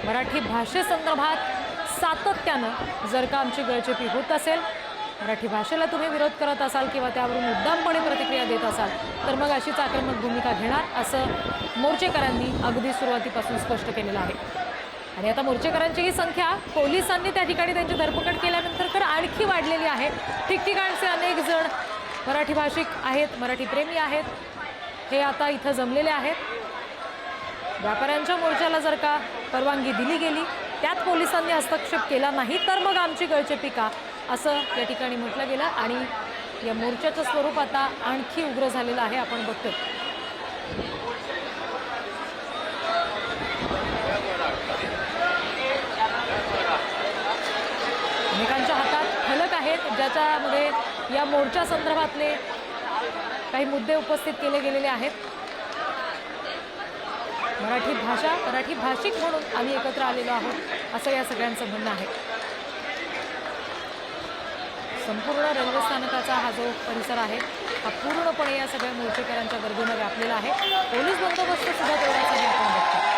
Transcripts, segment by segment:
मराठी भाषेसंदर्भात सातत्यानं जर का आमची गळचेपी होत असेल, मराठी भाषेला तुम्ही विरोध करत असाल किंवा त्यावरून मुद्दामपणे प्रतिक्रिया देत असाल तर मग अशीच आक्रमक भूमिका घेणार असं मोर्चेकरांनी अगदी सुरुवातीपासून स्पष्ट केलेलं आहे। आणि आता मोर्चेकरांची ही संख्या पोलिसांनी त्या ठिकाणी त्यांची धरपकड केल्यानंतर तर आणखी वाढलेली आहे। ठिकठिकाणचे अनेक जण मराठी भाषिक आहेत, मराठी प्रेमी आहेत, हे आता इथं जमलेले आहेत। व्यापाऱ्यांच्या मोर्चाला जर का परवानगी दिली गेली, त्यात पोलिसांनी हस्तक्षेप केला नाही तर मग आमची गळचेपी का, असं या ठिकाणी म्हटलं गेलं। आणि या मोर्चाचं स्वरूप आता आणखी उग्र झालेलं आहे, आपण बघतोय। अनेकांच्या हातात फलक आहेत ज्याच्यामध्ये या मोर्चा संदर्भातले काही मुद्दे उपस्थित केले गेलेले आहेत। मराठी भाषा, मराठी भाषिक म्हणून आम्ही एकत्र आलेलो आहोत असं या सगळ्यांचं म्हणणं आहे। संपूर्ण रेल्वे स्थानकाचा हा जो परिसर आहे हा पूर्णपणे या सगळ्या मोर्चेकरांच्या गर्दीने व्यापलेला आहे। पोलीस बंदोबस्त सुद्धा तेवढाच आहे, आपण बघतो।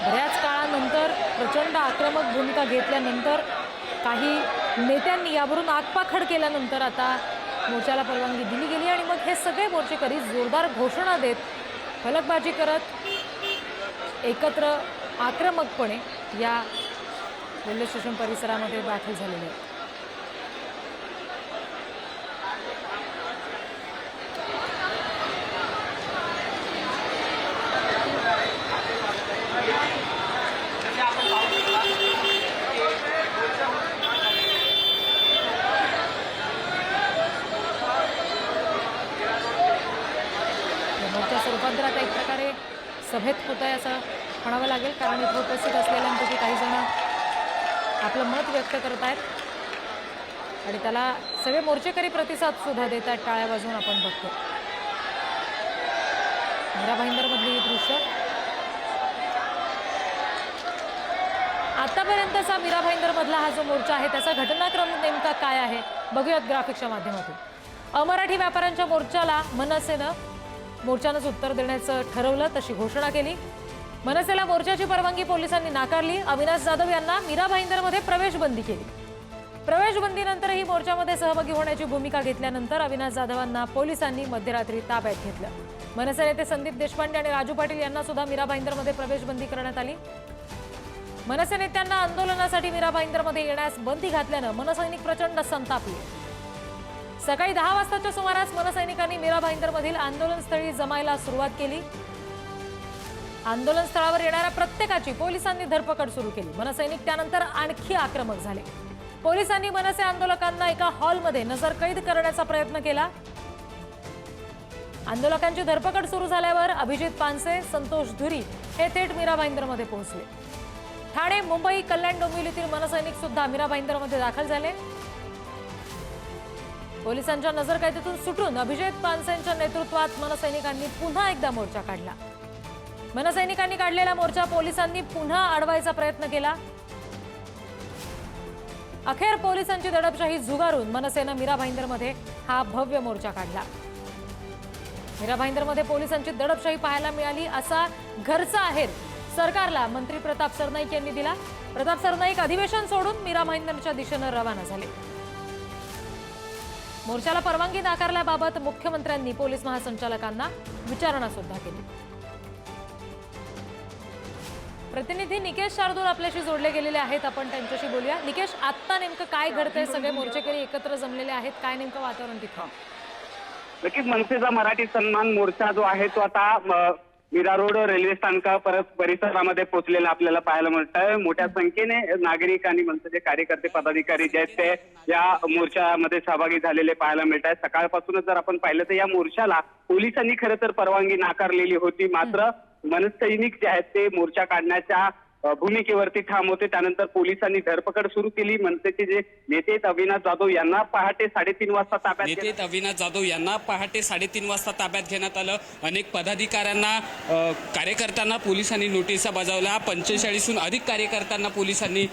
बऱ्याच काळानंतर प्रचंड आक्रमक भूमिका घेतल्यानंतर काही नेत्यांनी यावरून आगपाखड केल्यानंतर आता मोर्चाला परवानगी दिली गेली आणि मग हे सगळे मोर्चेकरी जोरदार घोषणा देत फलकबाजी करत एकत्र आक्रमकपणे या रेल्वे स्टेशन परिसरामध्ये दाखल झालेले आहेत। स्वरूपात आता एक प्रकारे सभेत होत आहे असं म्हणावं लागेल, कारण इथे उपस्थित असलेल्यांपैकी काही जण आपलं मत व्यक्त करत आहेत आणि त्याला सगळे मोर्चेकरी प्रतिसाद सुद्धा देत आहेत, टाळ्या वाजवून आपण बघतो। मीरा भाईंदरमधली ही दृश्य, आतापर्यंतचा मीरा भाईंदरमधला हा जो मोर्चा आहे त्याचा घटनाक्रम नेमका काय आहे बघूयात ग्राफिक्सच्या माध्यमातून। अमराठी व्यापाऱ्यांच्या मोर्चाला मोर्चानंच उत्तर देण्याचं ठरवलं, तशी घोषणा केली। मनसेला मोर्चाची परवानगी पोलिसांनी नाकारली। अविनाश जाधव यांना मीरा भाईंदरमध्ये प्रवेश बंदी केली। प्रवेश बंदीनंतरही मोर्चामध्ये सहभागी होण्याची भूमिका घेतल्यानंतर अविनाश जाधवांना पोलिसांनी मध्यरात्री ताब्यात घेतलं। मनसे नेते संदीप देशपांडे आणि राजू पाटील यांना सुद्धा मीरा भाईंदरमध्ये प्रवेश बंदी करण्यात आली। मनसे नेत्यांना आंदोलनासाठी मीरा भाईंदरमध्ये येण्यास बंदी घातल्यानं मनसैनिक प्रचंड संतापले। सकाळी 10 वाजताच्या सुमारास मनसैनिकांनी मीरा भाईंदरमधील आंदोलनस्थळी जमायला सुरुवात केली। आंदोलन स्थळावर येणाऱ्या प्रत्येकाची पोलिसांनी धरपकड सुरू केली। मनसैनिक त्यानंतर आणखी आक्रमक झाले। पोलिसांनी मनसे आंदोलकांना एका हॉलमध्ये नजरकैद करण्याचा प्रयत्न केला। आंदोलकांची धरपकड सुरू झाल्यावर अभिजित पानसे, संतोष धुरी हे थेट मीरा भाईंदरमध्ये पोहोचले। ठाणे, मुंबई, कल्याण, डोंबिवलीतील मनसैनिक सुद्धा मीरा भाईंदरमध्ये दाखल झाले। पोलिसांच्या नजरकैदेतून सुटून अभिजित पानसेंच्या नेतृत्वात मनसैनिकांनी पुन्हा एकदा मोर्चा काढला। मनसैनिकांनी काढलेला मोर्चा पोलिसांनी पुन्हा अडवायचा प्रयत्न केला। अखेर पोलिसांची दडपशाही झुगारून मनसेनं मीरा भाईंदरमध्ये हा भव्य मोर्चा काढला। मीरा भाईंदरमध्ये पोलिसांची दडपशाही पाहायला मिळाली असा घरचा आहेर सरकारला मंत्री प्रताप सरनाईक यांनी दिला। प्रताप सरनाईक अधिवेशन सोडून मीरा भाईंदरच्या दिशेनं रवाना झाले। मोर्चाला परवानगी नाकारल्याबाबत मुख्यमंत्र्यांनी पोलीस महासंचालकांना विचारणा सुद्धा केली। प्रतिनिधी निकेश शार्दूल आपल्याशी जोडले गेलेले आहेत, आपण त्यांच्याशी बोलूया। निकेश, आता नेमकं काय घडतंय? सगळे मोर्चेकरी एकत्र जमलेले आहेत, काय नेमकं वातावरण तिथं? नक्कीच मनसेचा मराठी सन्मान मोर्चा जो आहे तो आता मीरा रोड रेल्वे स्थानका परिसरामध्ये पोहोचलेला आपल्याला पाहायला मिळतंय। मोठ्या संख्येने नागरिक आणि मनसेचे कार्यकर्ते, पदाधिकारी जे आहेत ते या मोर्चामध्ये सहभागी झालेले पाहायला मिळत आहेत। सकाळपासूनच जर आपण पाहिलं तर या मोर्चाला पोलिसांनी खरं तर परवानगी नाकारलेली होती, मात्र मनसैनिक जे आहेत ते मोर्चा काढण्याच्या भूमिकेवरती ठाम होते. त्यानंतर पोलिसांनी धरपकड सुरू केली. मनसेचे जे नेते आहेत अविनाश जाधव यांना पहाटे 3:30 वाजता ताब्यात नेते अविनाश जाधव यांना पहाटे 3:30 वाजता ताब्यात घेण्यात आलं. अनेक पदाधिकाऱ्यांना कार्यकर्त्यांना पोलिसांनी नोटिसा बजावल्या. 45हून अधिक कार्यकर्त्यांना पोलिसांनी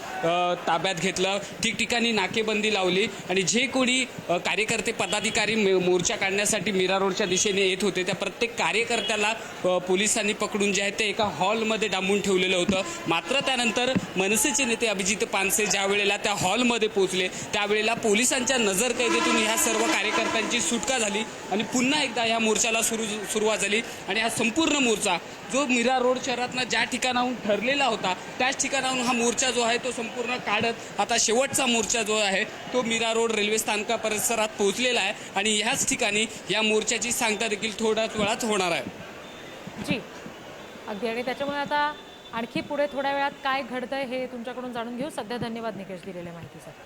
ताब्यात घेतलं. ठिकठिकाणी नाकेबंदी लावली आणि जे कोणी कार्यकर्ते पदाधिकारी मोर्चा काढण्यासाठी मीरा रोडच्या दिशेने येत होते त्या प्रत्येक कार्यकर्त्याला पोलिसांनी पकडून जे आहे ते एका हॉलमध्ये डांबून ठेवलेलं होतं. मात्र त्यानंतर मनसेचे नेते अभिजित पानसे ज्या वेळेला त्या हॉलमध्ये पोहोचले त्यावेळेला पोलिसांच्या नजरकैदेतून ह्या सर्व कार्यकर्त्यांची सुटका झाली आणि पुन्हा एकदा या मोर्चाला सुरुवात झाली. आणि हा संपूर्ण मोर्चा जो मीरा रोड शहरातनं ज्या ठिकाणाहून ठरलेला होता त्याच ठिकाणाहून हा मोर्चा जो आहे तो संपूर्ण काढत आता शेवटचा मोर्चा जो आहे तो मीरा रोड रेल्वे स्थानका परिसरात पोहोचलेला आहे. आणि ह्याच ठिकाणी या मोर्चाची सांगता देखील थोड्याच वेळात होणार आहे. जी अगदी. आणि त्याच्यामुळे आता आणखी पुढे थोड्या वेळात काय घडतंय हे तुमच्याकडून जाणून घेऊ. सध्या धन्यवाद निकेश दिलेल्या माहितीसाठी.